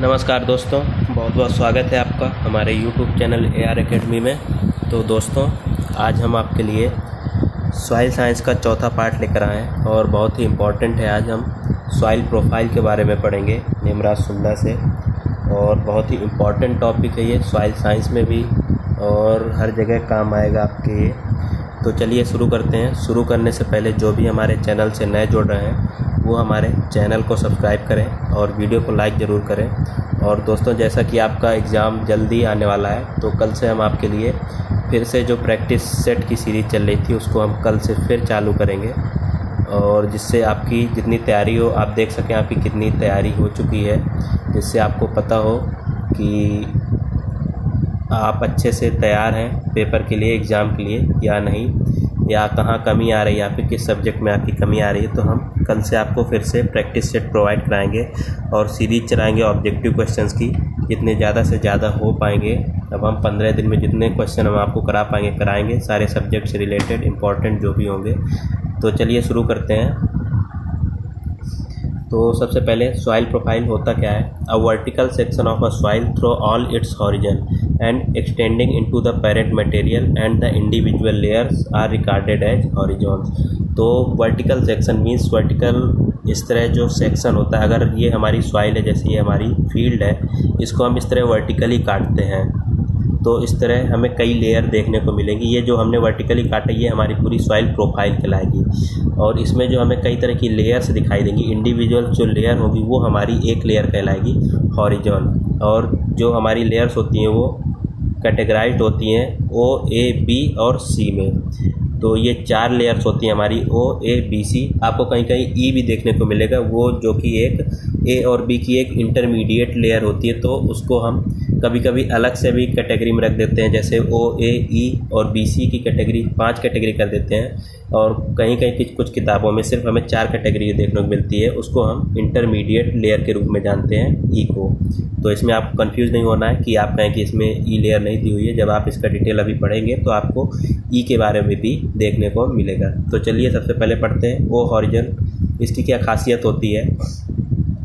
नमस्कार दोस्तों, बहुत बहुत स्वागत है आपका हमारे YouTube चैनल AR एकेडमी में। तो दोस्तों, आज हम आपके लिए सॉइल साइंस का चौथा पार्ट लेकर आए हैं और बहुत ही इम्पोर्टेंट है। आज हम सॉइल प्रोफाइल के बारे में पढ़ेंगे निमराज सुंदा से, और बहुत ही इम्पोर्टेंट टॉपिक है ये सॉइल साइंस में भी और हर जगह काम आएगा आपके ये। तो चलिए शुरू करते हैं। शुरू करने से पहले जो भी हमारे चैनल से नए जुड़ रहे हैं वो हमारे चैनल को सब्सक्राइब करें और वीडियो को लाइक ज़रूर करें। और दोस्तों, जैसा कि आपका एग्ज़ाम जल्दी आने वाला है, तो कल से हम आपके लिए फिर से जो प्रैक्टिस सेट की सीरीज़ चल रही थी उसको हम कल से फिर चालू करेंगे, और जिससे आपकी जितनी तैयारी हो आप देख सकें आपकी कितनी तैयारी हो चुकी है, जिससे आपको पता हो कि आप अच्छे से तैयार हैं पेपर के लिए, एग्ज़ाम के लिए या नहीं, या कहाँ कमी आ रही है या फिर किस सब्जेक्ट में आपकी कमी आ रही है। तो हम कल से आपको फिर से प्रैक्टिस सेट प्रोवाइड कराएंगे और सीरीज चलाएंगे ऑब्जेक्टिव क्वेश्चंस की, जितने ज़्यादा से ज़्यादा हो पाएंगे। अब हम 15 दिन में जितने क्वेश्चन हम आपको करा पाएंगे कराएंगे, सारे सब्जेक्ट से रिलेटेड इंपॉर्टेंट जो भी होंगे। तो चलिए शुरू करते हैं। तो सबसे पहले सॉइल प्रोफाइल होता क्या है? A vertical section of a soil through all its horizon and extending into the parent material and the individual layers are regarded as horizons. तो वर्टिकल सेक्शन मीन्स वर्टिकल, इस तरह जो सेक्शन होता है, अगर ये हमारी सॉइल है, जैसे ये हमारी फील्ड है, इसको हम इस तरह वर्टिकली काटते हैं तो इस तरह हमें कई लेयर देखने को मिलेंगी। ये जो हमने वर्टिकली काटा ये हमारी पूरी सॉइल प्रोफाइल कहलाएगी, और इसमें जो हमें कई तरह की लेयर्स दिखाई देंगी। इंडिविजुअल जो लेयर होगी वो हमारी एक लेयर कहलाएगी हॉरिजॉन, और जो हमारी लेयर्स होती हैं वो कैटेगराइज्ड होती हैं O, A, B और C में। तो ये 4 लेयर्स होती हैं हमारी O, A, B, C। आपको कहीं कहीं E भी देखने को मिलेगा, वो जो कि एक A और B की एक इंटरमीडिएट लेयर होती है। तो उसको हम कभी कभी अलग से भी कैटेगरी में रख देते हैं, जैसे O, A, E और B, C की कैटेगरी 5 कैटेगरी कर देते हैं, और कहीं कहीं कुछ किताबों में सिर्फ हमें 4 कैटेगरी देखने को मिलती है। उसको हम इंटरमीडिएट लेयर के रूप में जानते हैं E को। तो इसमें आपको कंफ्यूज नहीं होना है कि आप कहें कि इसमें E लेयर नहीं दी हुई है। जब आप इसका डिटेल अभी पढ़ेंगे तो आपको E के बारे में भी देखने को मिलेगा। तो चलिए सबसे पहले पढ़ते हैं O हॉरिजन। इसकी क्या खासियत होती है?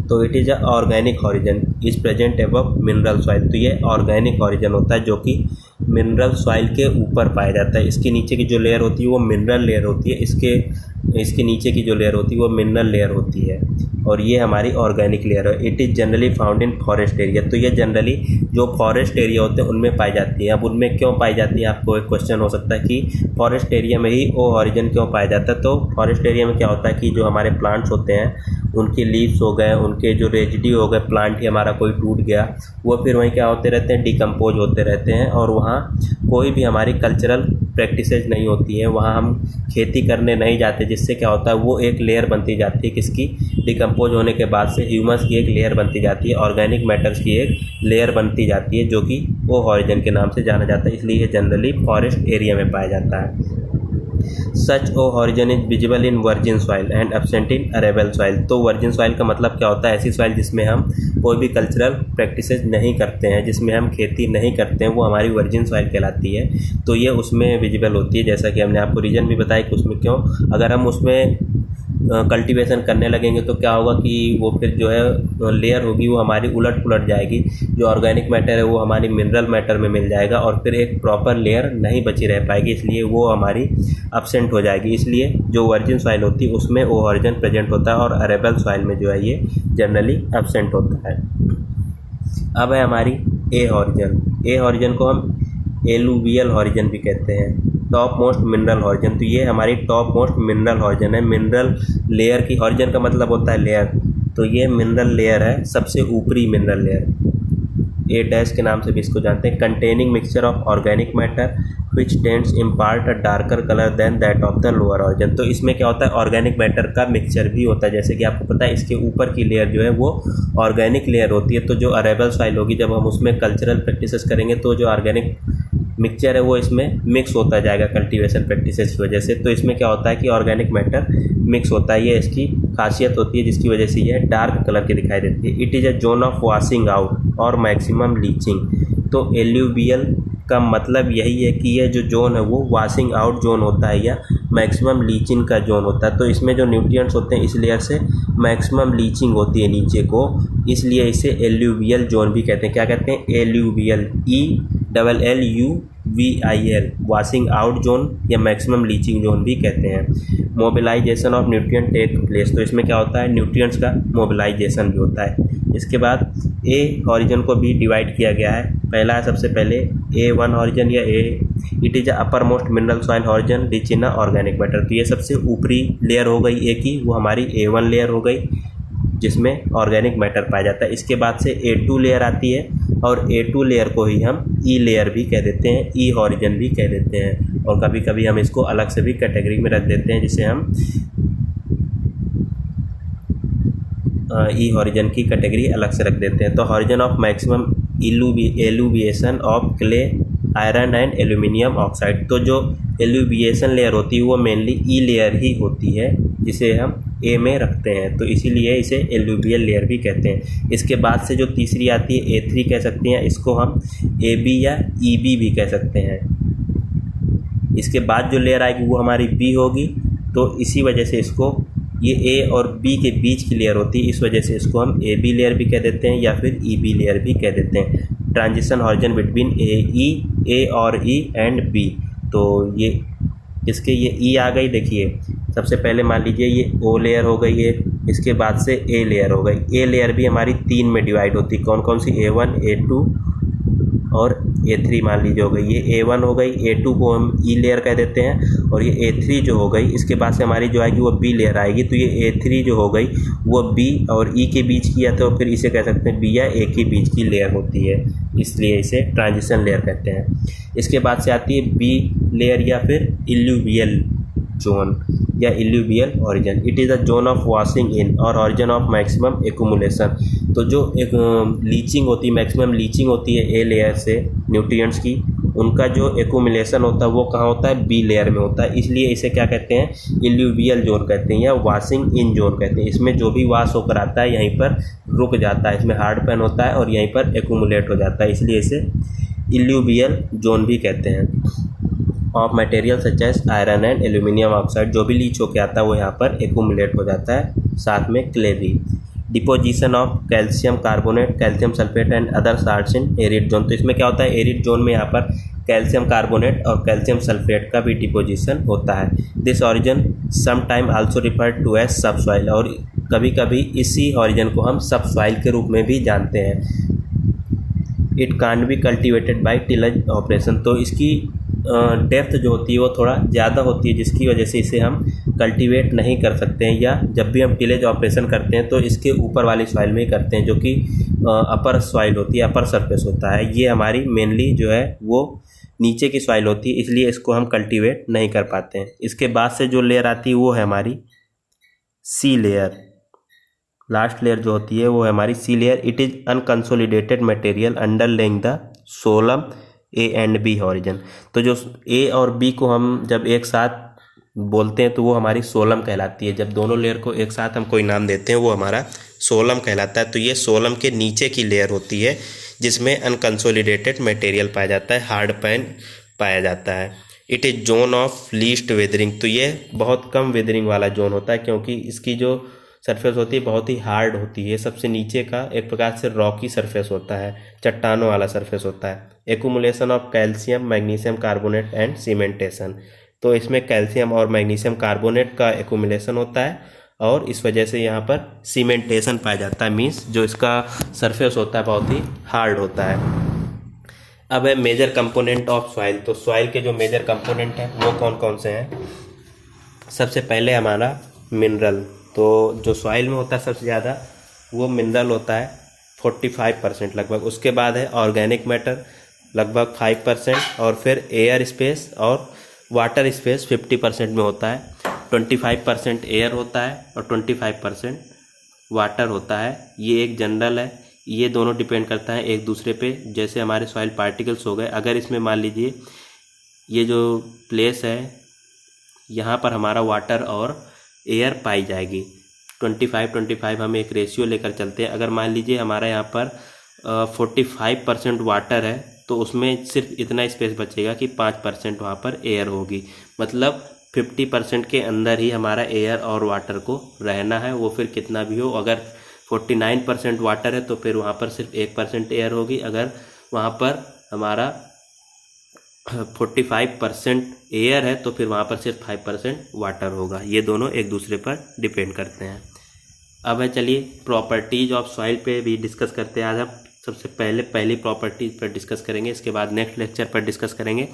तो it is a organic horizon is present above mineral soil. तो ये ऑर्गेनिक हॉरिजन होता है जो कि मिनरल सॉइल के ऊपर पाया जाता है। इसके नीचे की जो लेयर होती है वो मिनरल लेयर होती है, इसके नीचे की जो लेयर होती है वो मिनरल लेयर होती है, और ये हमारी ऑर्गेनिक लेयर है। It is generally found in forest area. तो ये जनरली जो फॉरेस्ट एरिया होते हैं उनमें पाई जाती है। अब उनमें क्यों पाई जाती है, आपको एक क्वेश्चन हो सकता है कि फॉरेस्ट एरिया में ही O हॉरिजन क्यों पाया जाता है। तो फॉरेस्ट एरिया में क्या होता है कि जो हमारे प्लांट्स होते हैं उनके लीव्स हो गए, उनके जो रेजिड्यू हो गए, प्लांट ही हमारा कोई टूट गया, वो फिर वहीं क्या होते रहते हैं, डिकम्पोज होते रहते हैं, और वहाँ कोई भी हमारी कल्चरल प्रैक्टिसेज नहीं होती हैं, वहाँ हम खेती करने नहीं जाते, जिससे क्या होता है वो एक लेयर बनती जाती है। किसकी? डिकम्पोज होने के बाद से ह्यूमस की एक लेयर बनती जाती है, ऑर्गेनिक मैटर्स की एक लेयर बनती जाती है, जो कि O हॉरिजन के नाम से जाना जाता है। इसलिए ये जनरली फॉरेस्ट एरिया में पाया जाता है। सच O horizon is visible in virgin soil and absent in arable soil. तो वर्जिन सॉइल का मतलब क्या होता है? ऐसी सॉइल जिसमें हम कोई भी कल्चरल प्रैक्टिसेस नहीं करते हैं, जिसमें हम खेती नहीं करते हैं, वो हमारी वर्जिन सॉइल कहलाती है। तो ये उसमें विजिबल होती है, जैसा कि हमने आपको रीज़न भी बताया कि उसमें क्यों। अगर हम उसमें कल्टीवेशन करने लगेंगे तो क्या होगा कि वो फिर जो है लेयर होगी वो हमारी उलट पुलट जाएगी। जो ऑर्गेनिक मैटर है वो हमारी मिनरल मैटर में मिल जाएगा, और फिर एक प्रॉपर लेयर नहीं बची रह पाएगी, इसलिए वो हमारी एब्सेंट हो जाएगी। इसलिए जो वर्जिन सॉइल होती है उसमें O हॉरिजन प्रेजेंट होता है, और अरेबल सॉइल में जो है ये जनरली एब्सेंट होता है। अब है हमारी A हॉरिजन। A हॉरिजन को हम एलुवियल हॉरिजन भी कहते हैं, टॉप मोस्ट मिनरल हॉरिजन। तो ये हमारी टॉप मोस्ट मिनरल हॉरिजन है। मिनरल लेयर की, हॉरिजन का मतलब होता है लेयर, तो ये मिनरल लेयर है, सबसे ऊपरी मिनरल लेयर। A डैश के नाम से भी इसको जानते हैं। Containing mixture of organic matter which tends impart a darker colour than that of the lower horizon. तो इसमें क्या होता है, ऑर्गेनिक मैटर का मिक्सचर भी होता है। जैसे कि आपको पता है इसके ऊपर की लेयर जो है वो ऑर्गेनिक लेयर होती है। तो जो अरेबल सॉइल होगी, जब हम उसमें कल्चरल प्रैक्टिसेस करेंगे तो जो ऑर्गेनिक मिक्सचर है वो इसमें मिक्स होता जाएगा कल्टीवेशन प्रैक्टिसेस की वजह से। तो इसमें क्या होता है कि ऑर्गेनिक मैटर मिक्स होता है, ये इसकी खासियत होती है, जिसकी वजह से ये डार्क कलर की दिखाई देती है। It is a zone of washing out और मैक्सिमम लीचिंग। तो एल्यूवियल का मतलब यही है कि ये जो जोन है वो वॉशिंग आउट जोन होता है या मैक्सिमम लीचिंग का जोन होता है। तो इसमें जो न्यूट्रिएंट्स होते हैं इस लेयर से मैक्सिमम लीचिंग होती है नीचे को, इसलिए इसे एल्यूवियल जोन भी कहते हैं। क्या कहते हैं? Eluvial, ELLUVIL, washing out zone या मैक्सिमम लीचिंग जोन भी कहते हैं। Mobilization of nutrient take place, तो इसमें क्या होता है? न्यूट्रिएंट्स का मोबिलाइजेशन भी होता है। इसके बाद ए हॉरिजन को भी डिवाइड किया गया है। पहला है सबसे पहले A1 हॉरिजन या A, it is uppermost mineral soil horizon rich in organic matter. तो ये सबसे ऊपरी लेयर हो गई ए की, वो हमारी A1 लेयर हो गई जिसमें ऑर्गेनिक मैटर पाया जाता है। इसके बाद से A2 लेयर आती है और A2 लेयर को ही हम ई लेयर भी कह देते हैं, ई हॉरिजन भी कह देते हैं, और कभी कभी हम इसको अलग से भी कैटेगरी में रख देते हैं जिसे हम ई हॉरिजन की कैटेगरी अलग से रख देते हैं। तो horizon of maximum eluviation of clay, iron and aluminium oxide. तो जो एलुविएशन लेयर होती है वो मेनली ई लेयर ही होती है जिसे हम ए में रखते हैं, तो इसीलिए इसे एलुवियल लेयर भी कहते हैं। इसके बाद से जो तीसरी आती है A3 कह सकते हैं, इसको हम AB या EB भी कह सकते हैं। इसके बाद जो लेयर आएगी वो हमारी B होगी, तो इसी वजह से इसको, ये A और B के बीच की लेयर होती है, इस वजह से इसको हम AB लेयर भी कह देते हैं या फिर EB लेयर भी कह देते हैं। ट्रांजिशन हॉरिजन बिटवीन A और E एंड B, तो ये इसके ये E आ गई। देखिए सबसे पहले मान लीजिए ये O लेयर हो गई है, इसके बाद से A लेयर हो गई। A लेयर भी हमारी 3 में डिवाइड होती है, कौन कौन सी? A1, A2 और A3 मान लीजिए हो गई। ये A1 हो गई, A2 को हम E लेयर कह देते हैं, और ये A3 जो हो गई इसके बाद से हमारी जो आएगी वो B लेयर आएगी। तो ये A3 जो हो गई वो B और E के बीच की है, तो फिर इसे कह सकते हैं B या A के बीच की लेयर होती है, इसलिए इसे ट्रांजिशन लेयर कहते हैं। इसके बाद से आती है B लेयर या फिर इल्यूवियल जोन या illuvial horizon. It is a zone of washing in और ऑरिजन ऑफ मैक्सिमम एक्यूमुलेशन। तो जो एक लीचिंग होती है, मैक्सिमम लीचिंग होती है ए लेयर से न्यूट्रिएंट्स की, उनका जो एक्यूमुलेशन होता है वो कहाँ होता है? बी लेयर में होता है, इसलिए इसे क्या कहते हैं? इल्यूवियल जोन कहते हैं या वॉशिंग इन जोन कहते हैं। इसमें जो भी वॉश होकर आता है यहीं पर रुक जाता है, इसमें हार्ड पैन होता है और यहीं पर एक्यूमुलेट हो जाता है, इसलिए इसे इल्यूवियल जोन भी कहते हैं। Of material such as iron and aluminium oxide, जो भी लीच होकर आता है वो यहाँ पर एक्यूमुलेट हो जाता है, साथ में क्ले भी। Deposition of calcium carbonate, calcium sulphate and other salts in arid zone. तो इसमें क्या होता है? एरिड जोन में यहाँ पर कैल्शियम कार्बोनेट और कैल्शियम सल्फेट का भी डिपोजिशन होता है। This horizon some time also referred to as subsoil, और कभी कभी इसी ऑरिजन को हम सब सॉइल के रूप में भी जानते हैं। It can't be cultivated by tillage operation, तो इसकी डेप्थ जो होती है वो थोड़ा ज़्यादा होती है, जिसकी वजह से इसे हम कल्टीवेट नहीं कर सकते हैं, या जब भी हम टिलेज ऑपरेशन करते हैं तो इसके ऊपर वाली सॉइल में ही करते हैं, जो कि अपर सॉइल होती है, अपर सरफेस होता है। ये हमारी मेनली जो है वो नीचे की सॉइल होती है, इसलिए इसको हम कल्टीवेट नहीं कर पाते हैं। इसके बाद से जो लेयर आती है वो है हमारी सी लेयर। लास्ट लेयर जो होती है वो है हमारी C layer. It is unconsolidated material underlying the solum A and B horizon. तो जो ए और बी को हम जब एक साथ बोलते हैं तो वो हमारी सोलम कहलाती है। जब दोनों लेयर को एक साथ हम कोई नाम देते हैं वो हमारा सोलम कहलाता है। तो ये सोलम के नीचे की लेयर होती है जिसमें अनकंसोलिडेटेड मटेरियल पाया जाता है, हार्ड पैन पाया जाता है। It is zone of least weathering, तो ये बहुत कम वेदरिंग वाला जोन होता है क्योंकि इसकी जो सरफेस होती है बहुत ही हार्ड होती है। सबसे नीचे का एक प्रकार से रॉकी सरफेस होता है, चट्टानों वाला सरफेस होता है। Accumulation of calcium, magnesium carbonate and cementation, तो इसमें कैल्शियम और मैग्नीशियम कार्बोनेट का एक्यूमुलेशन होता है और इस वजह से यहाँ पर सीमेंटेशन पाया जाता है, मीन्स जो इसका सरफेस होता है बहुत ही हार्ड होता है। अब है मेजर कंपोनेंट ऑफ सॉइल। तो सॉइल के जो मेजर कंपोनेंट हैं वो कौन कौन से हैं? सबसे पहले हमारा मिनरल, तो जो सॉइल में होता है सबसे ज़्यादा वो मिनरल होता है 45% लगभग। उसके बाद है ऑर्गेनिक मैटर लगभग 5%, और फिर एयर स्पेस और वाटर स्पेस 50% में होता है। 25% एयर होता है और 25% वाटर होता है। ये एक जनरल है, ये दोनों डिपेंड करता है एक दूसरे पे। जैसे हमारे सॉइल पार्टिकल्स हो गए, अगर इसमें मान लीजिए ये जो प्लेस है यहाँ पर हमारा वाटर और एयर पाई जाएगी, 25-25 हम एक रेशियो लेकर चलते हैं। अगर मान लीजिए हमारा यहाँ पर 45% वाटर है तो उसमें सिर्फ इतना स्पेस बचेगा कि 5% वहाँ पर एयर होगी। मतलब 50% के अंदर ही हमारा एयर और वाटर को रहना है, वो फिर कितना भी हो। अगर 49% वाटर है तो फिर वहाँ पर सिर्फ 1% एयर होगी। अगर वहाँ पर हमारा 45% एयर है तो फिर वहाँ पर सिर्फ 5% वाटर होगा। ये दोनों एक दूसरे पर डिपेंड करते हैं। अब है चलिए प्रॉपर्टीज ऑफ सॉइल पे भी डिस्कस करते हैं। आज हम सबसे पहले पहली प्रॉपर्टीज पर डिस्कस करेंगे, इसके बाद नेक्स्ट लेक्चर पर डिस्कस करेंगे।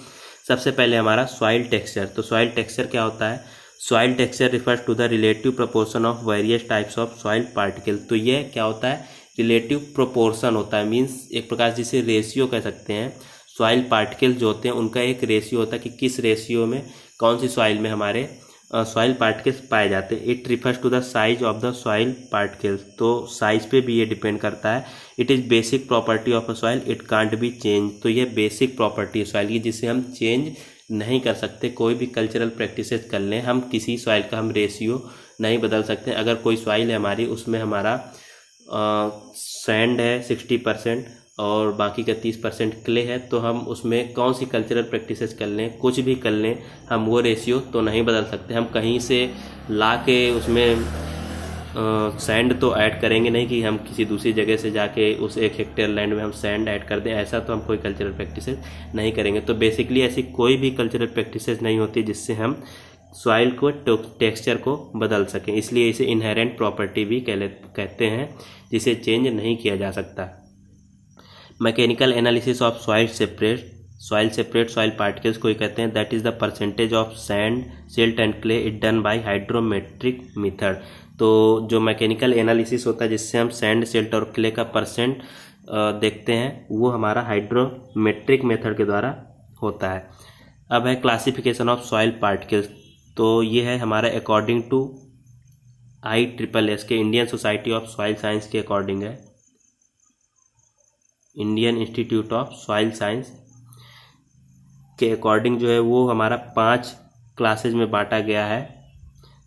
सबसे पहले हमारा सॉइल टेक्सचर। तो सॉइल टेक्सचर क्या होता है? Soil texture refers to the relative proportion of various types of soil particle. तो ये क्या होता है? रिलेटिव प्रोपोर्शन होता है, मीन्स एक प्रकार जिसे रेशियो कह सकते हैं। सॉइल पार्टिकल्स जो होते हैं उनका एक रेशियो होता है कि किस रेशियो में कौन सी सॉइल में हमारे सॉइल पार्टिकल्स पाए जाते हैं। It refers to the size of the soil particles. तो साइज पे भी ये डिपेंड करता है। It is basic property of a soil, it can't be change. तो ये बेसिक प्रॉपर्टी है सॉइल की जिसे हम चेंज नहीं कर सकते। कोई भी कल्चरल प्रैक्टिसेस कर लें, हम किसी सॉइल का हम रेशियो नहीं बदल सकते। अगर कोई सॉइल है हमारी, उसमें हमारा सैंड है 60% और बाकी का 30% क्ले है, तो हम उसमें कौन सी कल्चरल प्रैक्टिसेस कर लें, कुछ भी कर लें, हम वो रेशियो तो नहीं बदल सकते। हम कहीं से ला के उसमें सैंड तो ऐड करेंगे नहीं कि हम किसी दूसरी जगह से जाके उस 1 हेक्टेयर लैंड में हम सैंड ऐड कर दें, ऐसा तो हम कोई कल्चरल प्रैक्टिसेस नहीं करेंगे। तो बेसिकली ऐसी कोई भी कल्चरल प्रैक्टिसेस नहीं होती जिससे हम सॉइल को टेक्सचर को बदल सकें। इसलिए इसे इनहेरेंट प्रॉपर्टी भी कहते हैं, जिसे चेंज नहीं किया जा सकता। Mechanical analysis of soil separate soil particles को कहते हैं। That is the percentage of sand, silt and clay it done by hydrometric method. तो जो मैकेनिकल एनालिसिस होता है जिससे हम सैंड, सिल्ट और क्ले का परसेंट देखते हैं, वो हमारा हाइड्रोमेट्रिक मेथड के द्वारा होता है। अब है क्लासिफिकेशन ऑफ सॉइल पार्टिकल्स। तो ये है हमारा अकॉर्डिंग टू ISSS के, Indian society of soil science के अकॉर्डिंग है, Indian institute of soil science के अकॉर्डिंग जो है वो हमारा 5 क्लासेज में बांटा गया है।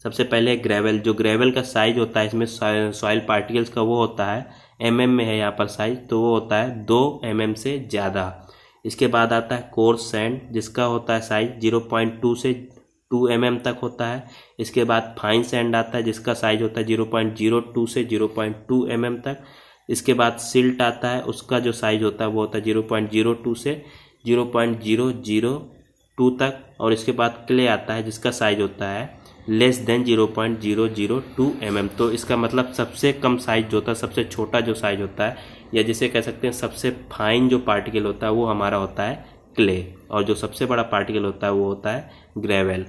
सबसे पहले ग्रेवल। जो ग्रेवल का साइज होता है इसमें सॉइल पार्टिकल्स का वो होता है mm में है यहाँ पर साइज, तो वो होता है 2 mm से ज़्यादा। इसके बाद आता है कोर्स सैंड जिसका होता है साइज 0.2 से 2 mm तक होता है। इसके बाद फाइन सैंड आता है जिसका साइज होता है 0.02 से 0.2 mm तक। इसके बाद सिल्ट आता है, उसका जो साइज होता है वो होता है 0.02 से 0.002 तक। और इसके बाद क्ले आता है जिसका साइज होता है लेस देन 0.002 mm। तो इसका मतलब सबसे कम साइज जो होता है, सबसे छोटा जो साइज होता है, या जिसे कह सकते हैं सबसे फाइन जो पार्टिकल होता है वो हमारा होता है क्ले, और जो सबसे बड़ा पार्टिकल होता है वो होता है ग्रेवल।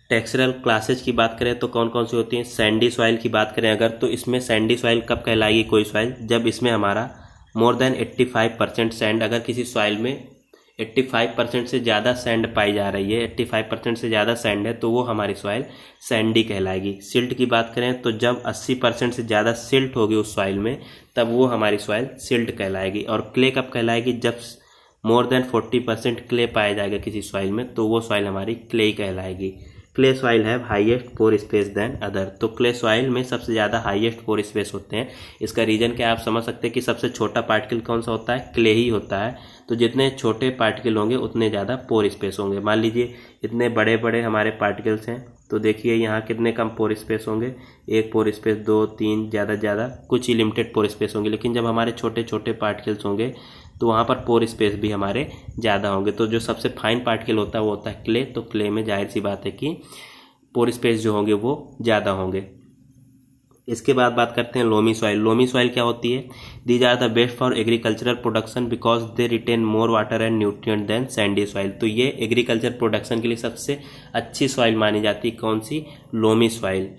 टेक्सचरल क्लासेज की बात करें तो कौन कौन सी होती हैं? सैंडी सॉइल की बात करें अगर, तो इसमें सैंडी सॉइल कब कहलाएगी कोई सॉइल? जब इसमें हमारा मोर देन 85% सैंड, अगर किसी सॉइल में 85% से ज़्यादा सैंड पाई जा रही है, 85% से ज़्यादा सैंड है, तो वो हमारी सॉइल सैंडी कहलाएगी। सिल्ट की बात करें तो जब 80% से ज़्यादा सिल्ट होगी उस सॉइल में, तब वो हमारी सॉइल सिल्ट कहलाएगी। और क्ले कब कहलाएगी? जब मोर देन 40% क्ले पाया जाएगा किसी सॉइल में, तो वो सॉइल हमारी क्ले कहलाएगी। Clay soil have highest pore space than other. तो क्ले सॉइल में सबसे ज़्यादा हाईएस्ट पोर स्पेस होते हैं। इसका रीज़न क्या, आप समझ सकते हैं कि सबसे छोटा पार्टिकल कौन सा होता है? क्ले ही होता है। तो जितने छोटे पार्टिकल होंगे उतने ज़्यादा पोर स्पेस होंगे। मान लीजिए इतने बड़े बड़े हमारे पार्टिकल्स हैं, तो देखिए यहाँ कितने कम पोर स्पेस होंगे, 1 पोर स्पेस, 2, 3, ज़्यादा ज़्यादा कुछ ही लिमिटेड पोर स्पेस होंगे। लेकिन जब हमारे छोटे छोटे पार्टिकल्स होंगे तो वहाँ पर पोर स्पेस भी हमारे ज़्यादा होंगे। तो जो सबसे फाइन पार्टिकल होता है वो होता है क्ले। तो क्ले में जाहिर सी बात है कि पोर स्पेस जो होंगे वो ज़्यादा होंगे। इसके बाद बात करते हैं लोमी सॉइल। लोमी सॉइल क्या होती है? These are the best for agricultural production because they retain more water and nutrient than sandy soil. तो ये एग्रीकल्चर प्रोडक्शन के लिए सबसे अच्छी सॉइल मानी जाती है। कौन सी? लोमी सॉइल,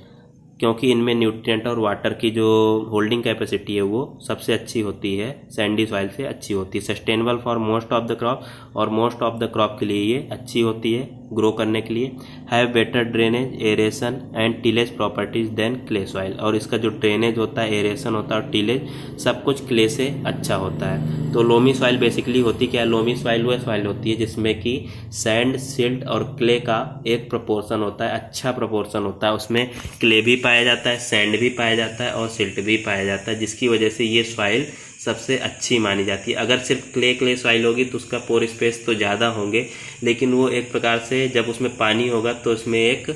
क्योंकि इनमें न्यूट्रिएंट और वाटर की जो होल्डिंग कैपेसिटी है वो सबसे अच्छी होती है, सैंडी सॉइल से अच्छी होती है। Sustainable for most of the crop, और मोस्ट ऑफ द क्रॉप के लिए ये अच्छी होती है ग्रो करने के लिए। Have better drainage, aeration and tillage properties than clay soil. और इसका जो ड्रेनेज होता है, एरेशन होता है और टिलेज, सब कुछ क्ले से अच्छा होता है। तो लोमी सॉइल बेसिकली होती क्या है? लोमी सॉइल वह सॉइल होती है जिसमें कि सैंड, सिल्ट और क्ले का एक प्रोपोर्शन होता है, अच्छा प्रोपोर्शन होता है। उसमें क्ले भी पाया जाता है, सैंड भी पाया जाता है और सिल्ट भी पाया जाता है, जिसकी वजह से ये सॉइल सबसे अच्छी मानी जाती है। अगर सिर्फ क्ले सॉइल होगी तो उसका पोर स्पेस तो ज़्यादा होंगे, लेकिन वो एक प्रकार से जब उसमें पानी होगा तो उसमें एक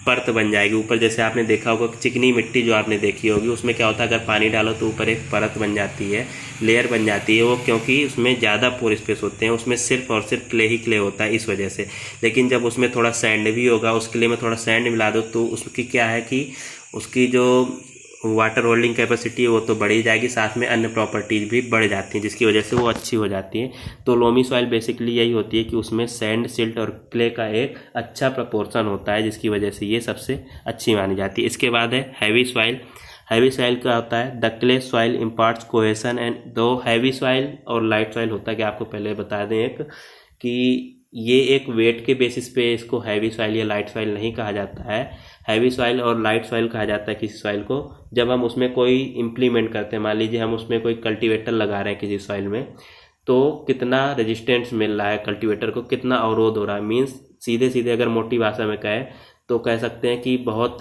परत बन जाएगी ऊपर। जैसे आपने देखा होगा चिकनी मिट्टी जो आपने देखी होगी, उसमें क्या होता है अगर पानी डालो तो ऊपर एक परत बन जाती है, लेयर बन जाती है वो, क्योंकि उसमें ज़्यादा पोर स्पेस होते हैं, उसमें सिर्फ और सिर्फ क्ले ही क्ले होता है इस वजह से। लेकिन जब उसमें थोड़ा सैंड भी होगा, उस क्ले में थोड़ा सैंड मिला दो तो उसकी क्या है कि उसकी जो वाटर होल्डिंग कैपेसिटी है वो तो बढ़ ही जाएगी, साथ में अन्य प्रॉपर्टीज भी बढ़ जाती हैं जिसकी वजह से वो अच्छी हो जाती है। तो लोमी सॉइल बेसिकली यही होती है कि उसमें सैंड, सिल्ट और क्ले का एक अच्छा प्रपोर्शन होता है जिसकी वजह से ये सबसे अच्छी मानी जाती है। इसके बाद है हैवी सॉइल। हैवी सॉइल क्या होता है? The clay soil imparts cohesion and दो हैवी सॉइल और लाइट सॉइल होता है कि आपको पहले बता दें एक कि ये एक वेट के बेसिस पे इसको हैवी सॉइल या लाइट सॉइल नहीं कहा जाता है। हैवी सॉइल और लाइट सॉइल कहा जाता है किसी सॉइल को जब हम उसमें कोई इम्प्लीमेंट करते हैं। मान लीजिए हम उसमें कोई कल्टीवेटर लगा रहे हैं किसी सॉइल में, तो कितना रेजिस्टेंस मिल रहा है कल्टीवेटर को, कितना अवरोध हो रहा है। मीन्स सीधे सीधे अगर मोटी भाषा में कहें तो कह सकते हैं कि बहुत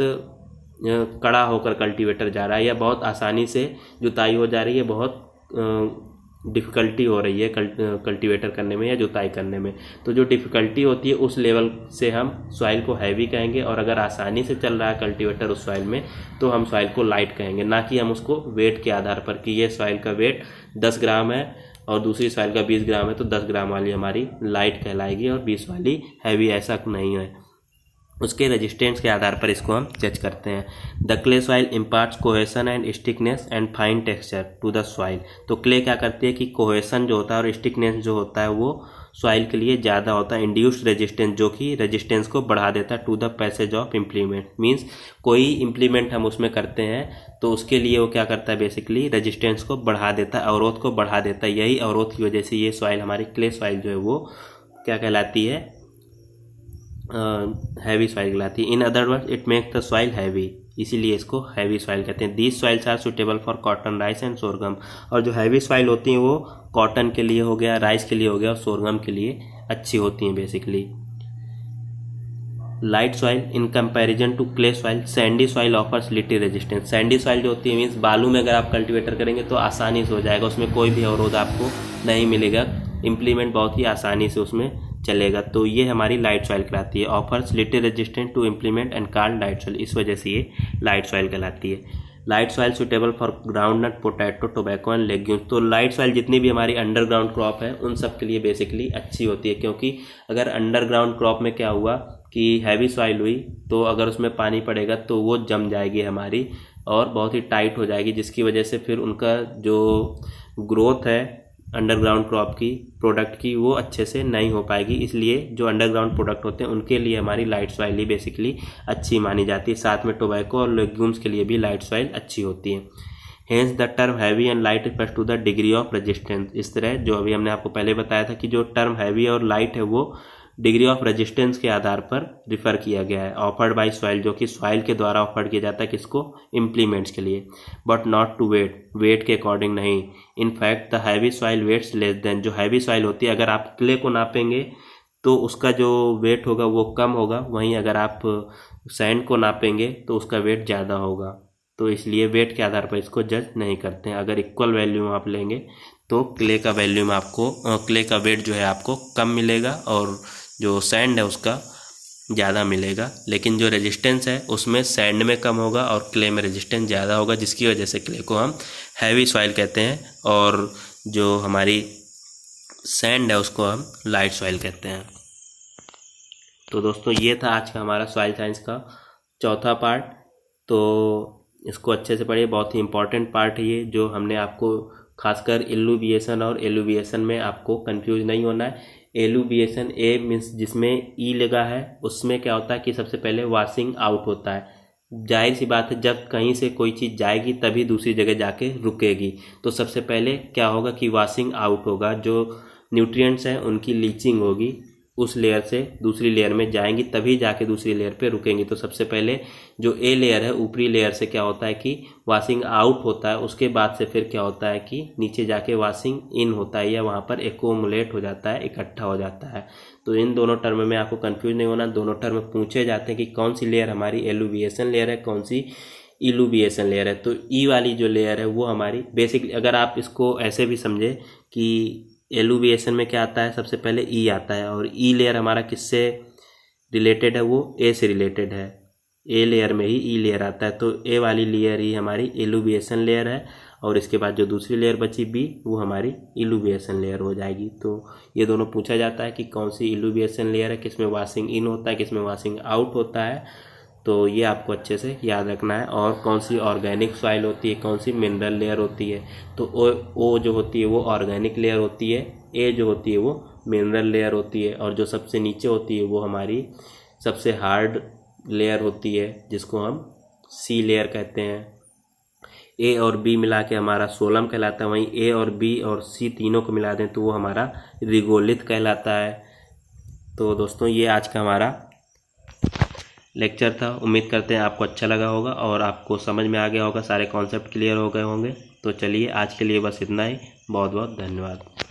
कड़ा होकर कल्टीवेटर जा रहा है या बहुत आसानी से जुताई हो जा रही है, बहुत डिफ़िकल्टी हो रही है कल्टीवेटर करने में या जुताई करने में। तो जो डिफ़िकल्टी होती है उस लेवल से हम सॉइल को हैवी कहेंगे, और अगर आसानी से चल रहा है कल्टीवेटर उस सॉइल में तो हम सॉइल को लाइट कहेंगे। ना कि हम उसको वेट के आधार पर कि ये सॉइल का वेट 10 ग्राम है और दूसरी सॉइल का 20 ग्राम है तो 10 ग्राम वाली हमारी लाइट कहलाएगी और 20 वाली हैवी, ऐसा नहीं है। उसके रेजिस्टेंस के आधार पर इसको हम जज करते हैं। The clay soil imparts cohesion and stickiness and fine texture to the soil. तो क्ले क्या करती है कि कोहेशन जो होता है और स्टिकनेस जो होता है वो सॉइल के लिए ज़्यादा होता है। इंड्यूस्ड रेजिस्टेंस जो कि रेजिस्टेंस को बढ़ा देता है to the passage of implement. Means कोई इम्प्लीमेंट हम उसमें करते हैं तो उसके लिए वो क्या करता है बेसिकली रेजिस्टेंस को बढ़ा देता है, अवरोध को बढ़ा देता है। यही अवरोध की वजह से ये सॉइल हमारी क्ले सॉइल जो है वो क्या कहलाती है? हैवी सॉइल कहलाती है। In other word it makes the soil heavy, इसीलिए इसको हैवी सॉइल कहते हैं। These soils are suitable for cotton, rice and sorghum. और जो हैवी सॉइल होती हैं वो कॉटन के लिए हो गया, राइस के लिए हो गया और सोरगम के लिए अच्छी होती हैं basically. Light soil in comparison to clay soil, sandy soil offers little resistance. Sandy soil जो होती है मीन्स बालू में अगर आप कल्टीवेटर करेंगे तो आसानी से हो जाएगा, उसमें कोई भी अवरोध आपको नहीं मिलेगा, इम्प्लीमेंट बहुत ही आसानी से उसमें चलेगा। तो ये हमारी लाइट सॉइल कहलाती है। Offers little resistant to implement and called light soil, इस वजह से ये लाइट सॉइल कहलाती है। Light soil suitable for groundnut, potato, tobacco and legumes. तो लाइट सॉइल जितनी भी हमारी अंडरग्राउंड क्रॉप है उन सब के लिए बेसिकली अच्छी होती है, क्योंकि अगर अंडरग्राउंड क्रॉप में क्या हुआ कि हैवी सॉइल हुई तो अगर उसमें पानी पड़ेगा तो वो जम जाएगी हमारी और बहुत ही टाइट हो जाएगी, जिसकी वजह से फिर उनका जो ग्रोथ है अंडरग्राउंड क्रॉप की, प्रोडक्ट की, वो अच्छे से नहीं हो पाएगी। इसलिए जो अंडरग्राउंड प्रोडक्ट होते हैं उनके लिए हमारी लाइट सॉइल ही बेसिकली अच्छी मानी जाती है। साथ में टोबैको और लेग्यूम्स के लिए भी लाइट सॉइल अच्छी होती है। Hence the term heavy and light refers to the degree of resistance. इस तरह जो अभी हमने आपको पहले बताया था कि जो टर्म हैवी और लाइट है वो डिग्री ऑफ रेजिस्टेंस के आधार पर रिफर किया गया है। ऑफर्ड बाय सॉइल, जो कि सॉइल के द्वारा ऑफर्ड किया जाता है किसको? इम्प्लीमेंट्स के लिए, but not to weight, weight के अकॉर्डिंग नहीं। In fact the heavy soil weights less than, जो हैवी सॉइल होती है अगर आप क्ले को नापेंगे तो उसका जो वेट होगा वो कम होगा, वहीं अगर आप सैंड को नापेंगे तो उसका वेट ज़्यादा होगा। तो इसलिए वेट के आधार पर इसको जज नहीं करते हैं। अगर इक्वल वैल्यू में आप लेंगे तो क्ले का वैल्यू में आपको क्ले का वेट जो है आपको कम मिलेगा और जो सैंड है उसका ज़्यादा मिलेगा। लेकिन जो रेजिस्टेंस है उसमें सैंड में कम होगा और क्ले में रेजिस्टेंस ज़्यादा होगा, जिसकी वजह से क्ले को हम हैवी सॉइल कहते हैं और जो हमारी सैंड है उसको हम लाइट सॉइल कहते हैं। तो दोस्तों ये था आज का हमारा सॉइल साइंस का चौथा पार्ट। तो इसको अच्छे से पढ़िए, बहुत ही इम्पॉर्टेंट पार्ट है ये, जो हमने आपको खासकर इल्यूविएशन और एलुविएशन में आपको कंफ्यूज नहीं होना है। एलुविएशन ए मीन्स जिसमें ई लगा है, उसमें क्या होता है कि सबसे पहले वॉशिंग आउट होता है। जाहिर सी बात है जब कहीं से कोई चीज़ जाएगी तभी दूसरी जगह जाके रुकेगी, तो सबसे पहले क्या होगा कि वॉशिंग आउट होगा, जो न्यूट्रिएंट्स हैं उनकी लीचिंग होगी, उस लेयर से दूसरी लेयर में जाएंगी तभी जाके दूसरी लेयर पे रुकेंगी। तो सबसे पहले जो ए लेयर है ऊपरी लेयर से क्या होता है कि वॉशिंग आउट होता है, उसके बाद से फिर क्या होता है कि नीचे जाके वॉशिंग इन होता है या वहाँ पर एक्यूमुलेट हो जाता है, इकट्ठा हो जाता है। तो इन दोनों टर्म में आपको कंफ्यूज नहीं होना, दोनों टर्म पूछे जाते हैं कि कौन सी लेयर हमारी एलुविएशन लेयर है, कौन सी इल्यूविएशन लेयर है। तो ई वाली जो लेयर है वो हमारी बेसिकली, अगर आप इसको ऐसे भी समझे कि एलुविएशन में क्या आता है, सबसे पहले ई आता है और ई लेयर हमारा किससे रिलेटेड है, वो ए से रिलेटेड है। ए लेयर में ही ई लेयर आता है, तो ए वाली लेयर ही हमारी एलुविएशन लेयर है, और इसके बाद जो दूसरी लेयर बची बी वो हमारी इलुविएशन लेयर हो जाएगी। तो ये दोनों पूछा जाता है कि कौन सी इलुविएशन लेयर है, किसमें वॉशिंग इन होता है, किसमें वॉशिंग आउट होता है, तो ये आपको अच्छे से याद रखना है। और कौन सी ऑर्गेनिक सॉइल होती है, कौन सी मिनरल लेयर होती है, तो ओ जो होती है वो ऑर्गेनिक लेयर होती है, ए जो होती है वो मिनरल लेयर होती है, और जो सबसे नीचे होती है वो हमारी सबसे हार्ड लेयर होती है जिसको हम सी लेयर कहते हैं। ए और बी मिला के हमारा सोलम कहलाता है, वहीं ए और बी और सी तीनों को मिला दें तो वो हमारा रिगोलिथ कहलाता है। तो दोस्तों ये आज का हमारा लेक्चर था। उम्मीद करते हैं आपको अच्छा लगा होगा और आपको समझ में आ गया होगा, सारे कॉन्सेप्ट क्लियर हो गए होंगे। तो चलिए आज के लिए बस इतना ही। बहुत बहुत धन्यवाद।